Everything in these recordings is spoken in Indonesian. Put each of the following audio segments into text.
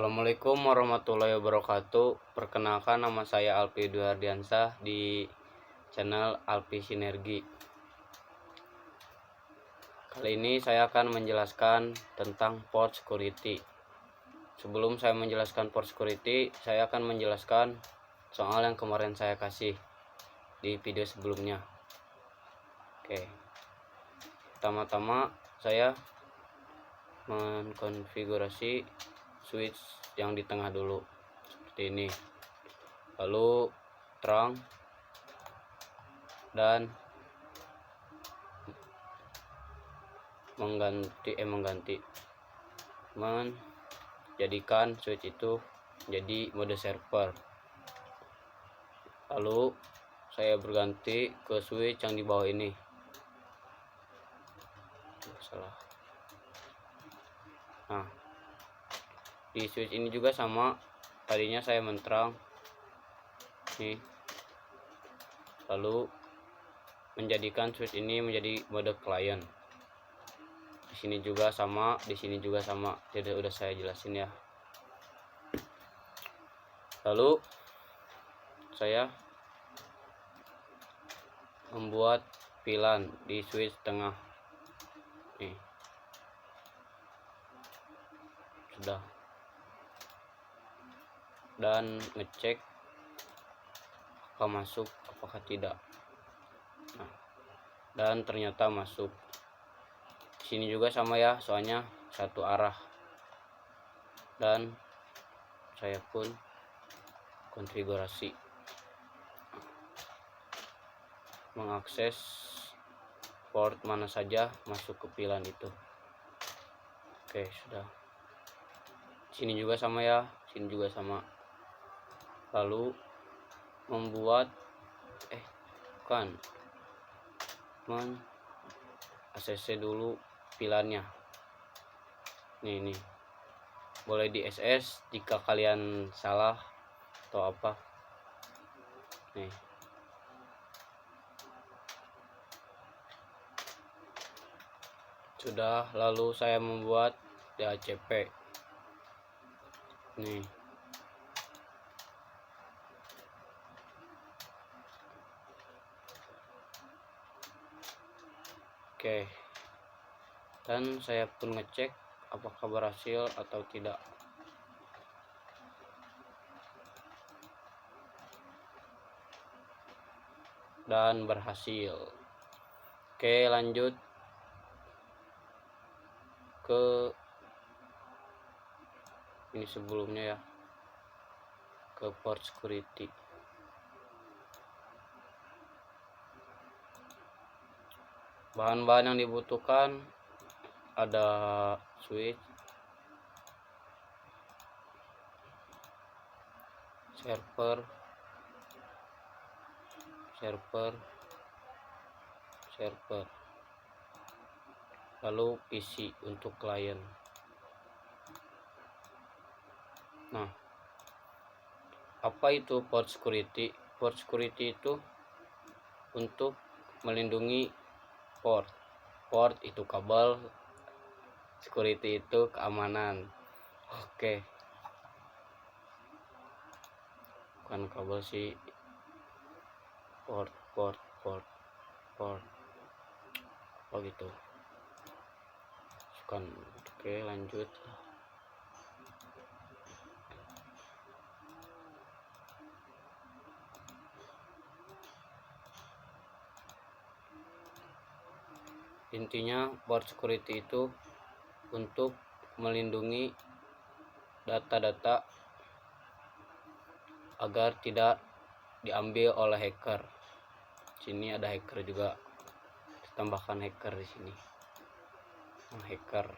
Assalamualaikum warahmatullahi wabarakatuh. Perkenalkan, nama saya Alpi Dwi Ardiansah di channel Alpi Sinergi. Kali ini saya akan menjelaskan tentang port security. Sebelum saya menjelaskan port security, saya akan menjelaskan soal yang kemarin saya kasih di video sebelumnya. Oke, pertama-tama saya mengkonfigurasi switch yang di tengah dulu seperti ini, lalu terang dan menjadikan switch itu menjadi mode server. Lalu saya berganti ke switch yang di bawah ini. Nah, di switch ini juga sama, tadinya saya menterang nih, lalu menjadikan switch ini menjadi mode client. Di sini juga sama, di sini juga sama. Jadi udah saya jelasin ya. Lalu saya membuat VLAN di switch tengah nih, sudah, dan ngecek apakah masuk apakah tidak. Nah, dan ternyata masuk. Di sini juga sama ya, soalnya satu arah. Dan saya pun konfigurasi mengakses port mana saja masuk ke VLAN itu. Oke, sudah. Sini juga sama ya, sini juga sama. Lalu membuat ACC dulu VLAN-nya. Nih, boleh di SS jika kalian salah atau apa. Nih, sudah. Lalu saya membuat DHCP nih. Oke, dan saya pun ngecek apakah berhasil atau tidak. Dan berhasil. Oke, lanjut ke ini sebelumnya ya, ke port security. Bahan-bahan yang dibutuhkan ada switch, server, lalu PC untuk klien. Nah, apa itu port security? Port security itu untuk melindungi port itu kabel, security itu keamanan. Oke, bukan kabel sih, port oh gitu, bukan. Oke, lanjut. Intinya port security itu untuk melindungi data-data agar tidak diambil oleh hacker. Sini ada hacker juga, ditambahkan hacker di sini. Hacker.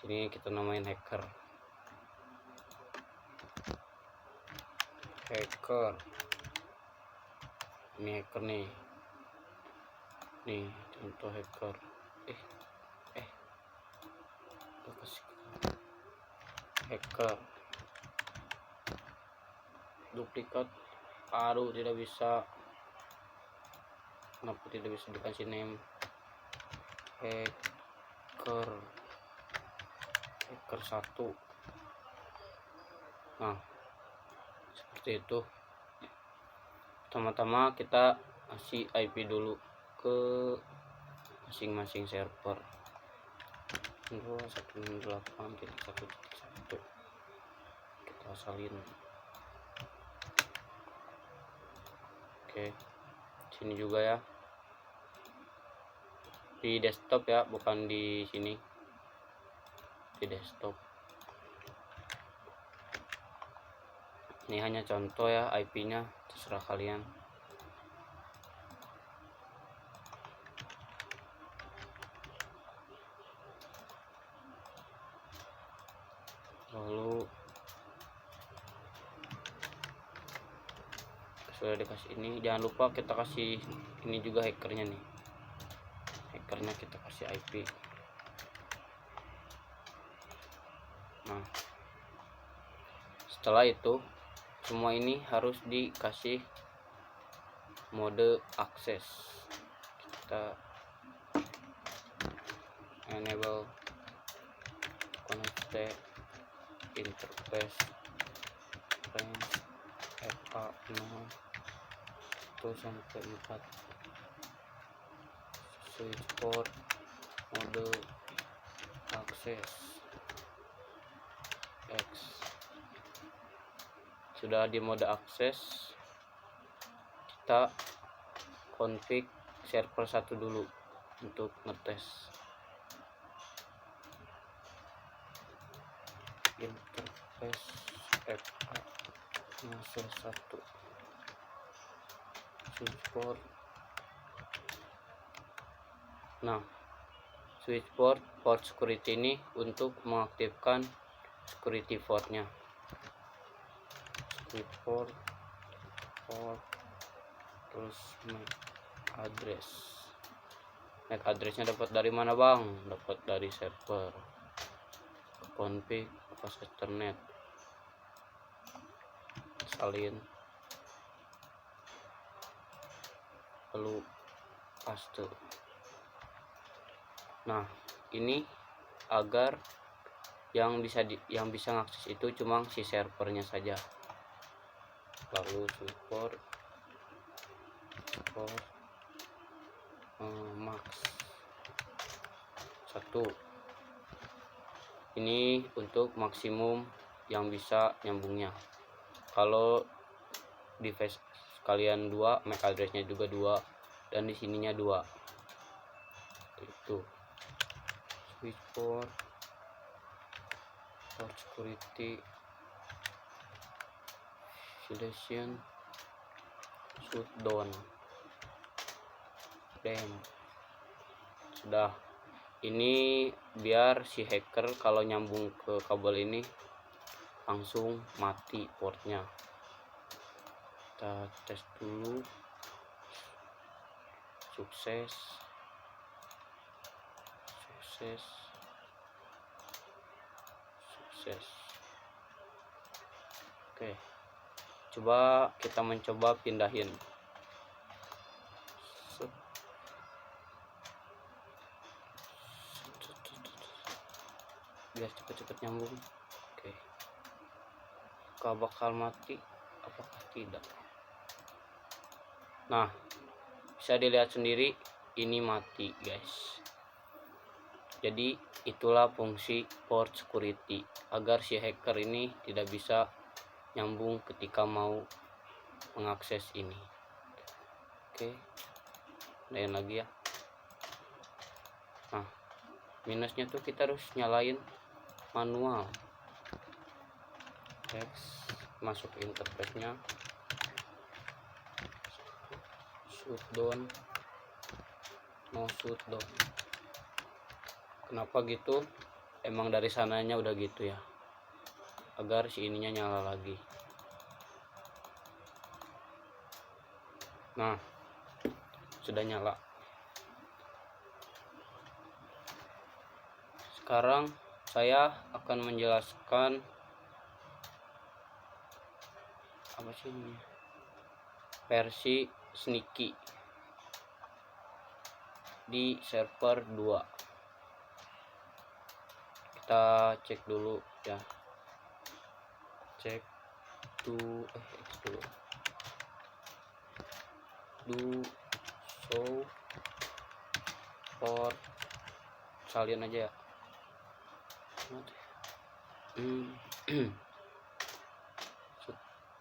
Sini kita namain hacker. Ini hacker nih. Nih contoh hacker. Hacker duplikat. Aduh, tidak bisa. Kenapa tidak bisa dikasih name? Hacker 1. Nah, seperti itu. Pertama-tama kita kasih IP dulu ke masing-masing server. 2.168.1.1 kita salin. Oke, sini juga ya, di desktop ya, bukan di sini, di desktop. Ini hanya contoh ya, IP-nya terserah kalian. Lalu sudah dikasih ini, jangan lupa kita kasih ini juga hackernya nih, hackernya kita kasih IP. Nah, setelah itu semua ini harus dikasih mode akses. Kita enable connect interface range FA 0 sampai 4 switch port mode akses X. Sudah di mode akses, kita config server 1 dulu untuk ngetes interface FA 1 switch port. Nah, switch port security ini untuk mengaktifkan security portnya. Switch port terus MAC addressnya dapat dari mana bang? Dapat dari server. Config pas ethernet, salin, lalu paste. Nah, ini agar yang bisa ngakses itu cuma si servernya saja. Lalu support max 1. Ini untuk maksimum yang bisa nyambungnya. Kalau device kalian 2, MAC addressnya juga 2, dan di sininya 2. Itu switch port security selection shutdown. Sudah. Ini biar si hacker kalau nyambung ke kabel ini langsung mati portnya. Kita tes dulu. Sukses. Oke, coba kita mencoba pindahin. Biar cepet-cepet nyambung. Oke, apakah bakal mati apakah tidak? Nah, bisa dilihat sendiri ini mati guys. Jadi itulah fungsi port security, agar si hacker ini tidak bisa nyambung ketika mau mengakses ini. Oke, lain lagi ya. Nah, minusnya tuh kita harus nyalain manual. X, masuk interface-nya, shutdown, no shutdown. Kenapa gitu? Emang dari sananya udah gitu ya, agar si ininya nyala lagi. Nah, sudah nyala. Sekarang saya akan menjelaskan apa sih ini, versi sneaky di server 2. Kita cek dulu ya. cek do show port salin aja ya.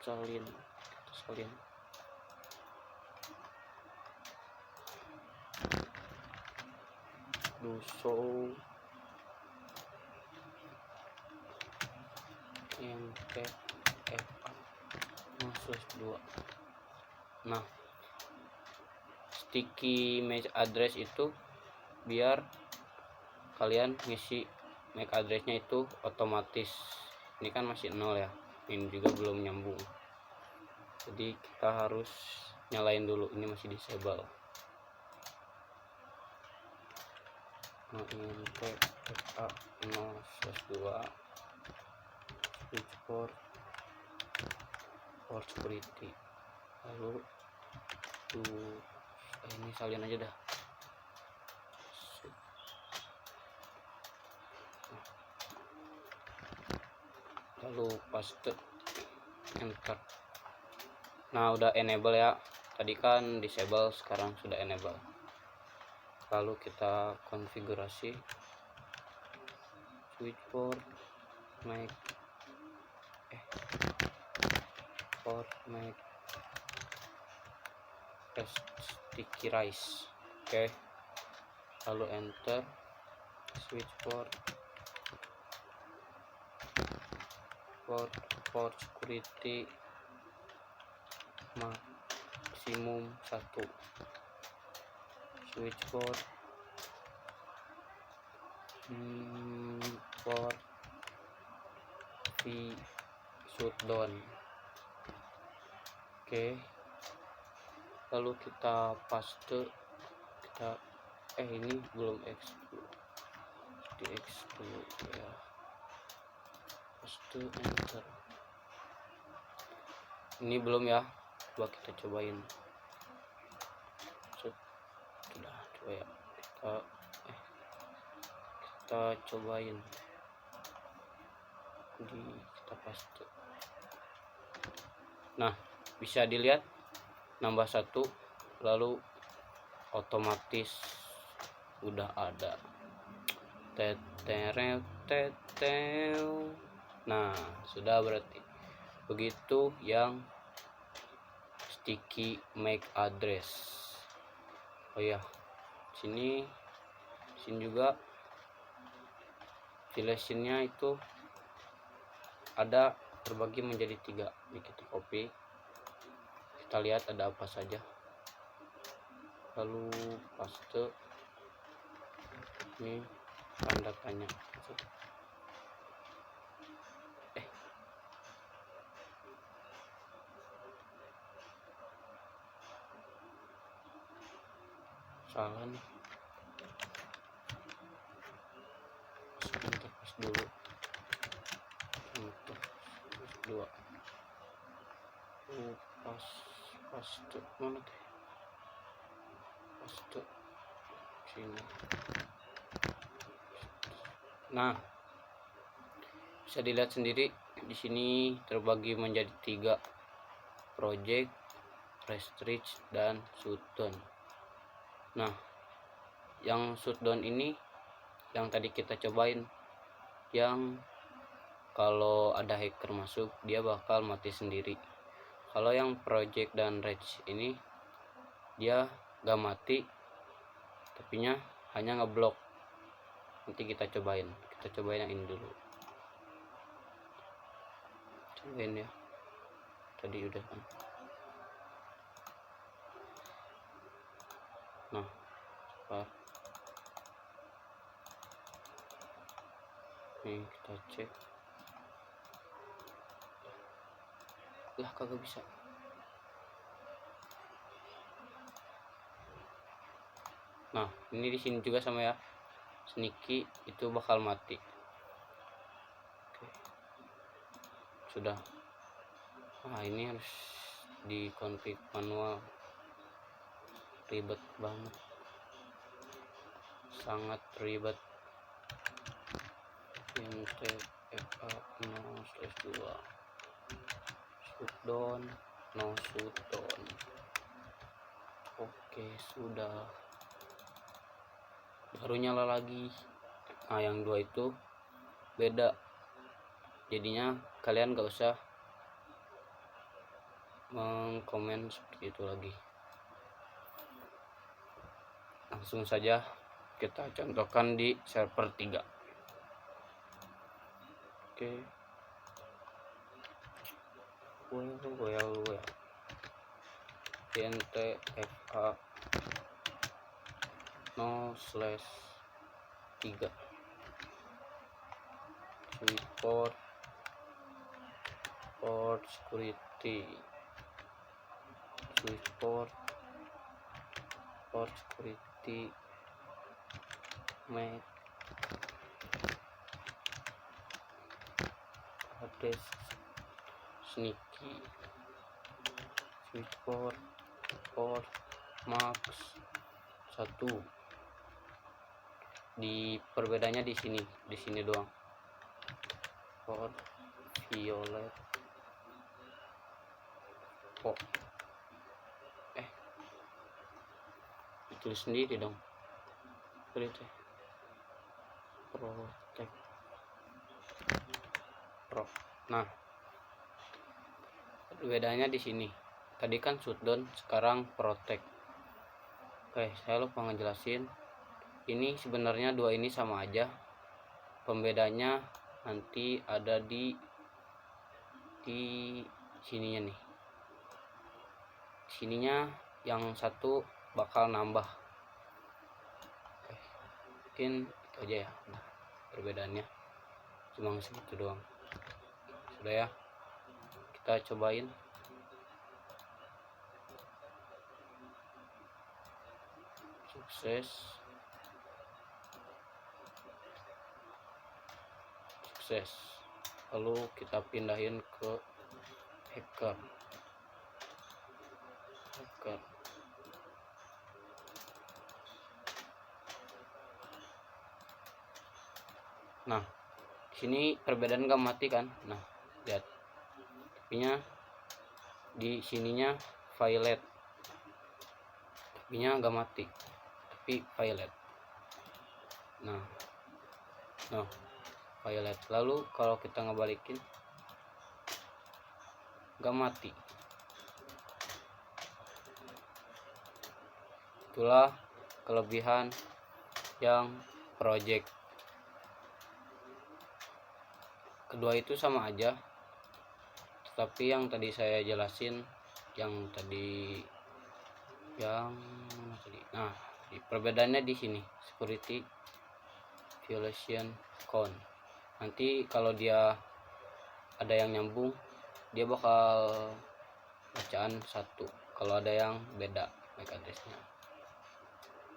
salin do show MPFA 2. Nah, sticky MAC address itu biar kalian ngisi MAC addressnya itu otomatis. Ini kan masih 0 ya, ini juga belum nyambung, jadi kita harus nyalain dulu. Ini masih disable. MPFA 0/2 switch port security, lalu ini salin aja dah. Lalu paste, enter. Nah, udah enable ya, tadi kan disable, sekarang sudah enable. Lalu kita konfigurasi switch port MAC sticky rice. Oke. Lalu enter. Switch port security maksimum 1. Switch port V shutdown. Oke. Lalu kita paste, ini belum di exclude ya. Paste, enter. Ini belum ya, coba kita cobain. Sudah, coba ya, kita cobain. Kita paste. Nah, bisa dilihat nambah 1, lalu otomatis udah ada. Nah, sudah berarti. Begitu yang sticky MAC address. Oh ya, sini juga violationnya itu ada terbagi menjadi 3. Ini kita copy, kita lihat ada apa saja, lalu paste. Ini tanda tanya. Salah nih, sebentar, pas dulu. Dua paste mana tuh? Paste sini. Nah, bisa dilihat sendiri di sini terbagi menjadi 3, project, restrict, dan shutdown. Nah, yang shutdown ini yang tadi kita cobain, yang kalau ada hacker masuk dia bakal mati sendiri. Kalau yang project dan rage ini dia gak mati, tapinya hanya ngeblok. Nanti kita cobain yang ini dulu. Cobain ya, tadi udah kan. Nah, nih kita cek. Lah, kagak bisa. Nah, ini di sini juga sama ya, sneaky itu bakal mati. Oke. Sudah. Nah, ini harus di config manual, ribet banget, sangat ribet. MPFA 0/2 shutdown, no shutdown. Oke, sudah. Baru nyala lagi. Nah, yang dua itu beda, jadinya kalian gak usah mengkomen seperti itu lagi. Langsung saja kita contohkan di server 3. Oke. Well. ntfa no/3 support port security make address sneaky support port max 1. Di perbedaannya di sini doang. Port violet tulis sendiri dong. Protect Pro. Nah, bedanya di sini. Tadi kan shutdown, sekarang protect. Oke, saya lupa ngejelasin. Ini sebenarnya dua ini sama aja. Pembedanya nanti ada di sininya nih. Sininya yang satu bakal nambah. Oke, mungkin itu aja ya. Nah, perbedaannya cuma segitu doang. Sudah ya, kita cobain. Sukses. Lalu kita pindahin ke hacker. Nah, sini perbedaan gak mati kan? Nah, lihat. Tapinya di sininya violet. Tapinya gak mati. Tapi violet. Nah, violet. Lalu kalau kita ngebalikin gak mati. Itulah kelebihan yang project. Kedua itu sama aja, tapi yang tadi saya jelasin, nah, perbedaannya di sini, security violation count. Nanti kalau dia ada yang nyambung, dia bakal bacaan 1. Kalau ada yang beda MAC addressnya.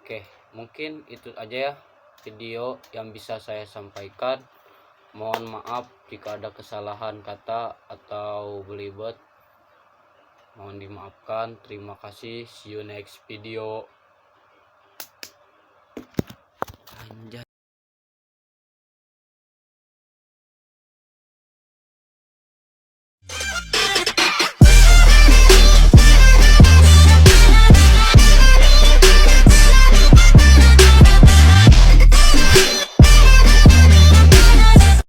Oke, mungkin itu aja ya video yang bisa saya sampaikan. Mohon maaf jika ada kesalahan kata atau belibet. Mohon dimaafkan. Terima kasih. See you next video. Anjay.